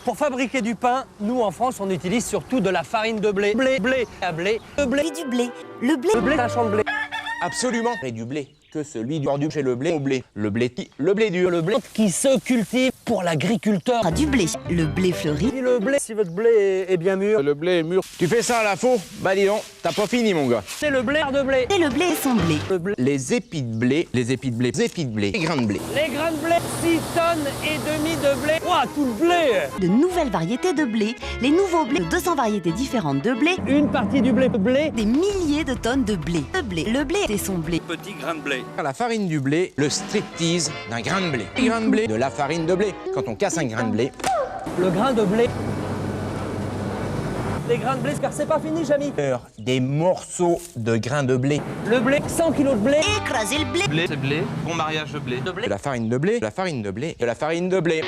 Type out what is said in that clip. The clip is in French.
Pour fabriquer du pain, nous en France, on utilise surtout de la farine de blé. Blé à blé, de blé. Et du blé. Le blé. Le blé, c'est un champ de blé. Absolument. Et du blé, que celui du mordu chez le blé au blé. Le blé dur. Le blé qui se cultive pour l'agriculteur. Du blé. Le blé fleuri. Si le blé, si votre blé est bien mûr, Le blé est mûr. Tu fais ça à la faux? Bah dis donc, t'as pas fini mon gars. c'est le blé de blé. Et le blé et son blé. Le blé. Les épis de blé, les grains de blé. Les grains de blé, 6 tonnes et demi de blé. Ouah, tout le blé. De nouvelles variétés de blé. Les nouveaux blés de 200 variétés différentes de blé. Une partie du blé, Des milliers de tonnes de blé. Le blé et son blé. petit grain de blé. La farine du blé, le striptease d'un grain de blé. Les grains de blé, de la farine de blé. Quand on casse un grain de blé, Le grain de blé. Les grains de blé, car c'est pas fini, Jamy. des morceaux de grains de blé. Le blé, 100 kilos de blé. Écraser le blé. Blé, c'est blé. Bon mariage de blé. De blé. De la farine de blé, de la farine de blé, de la farine de blé.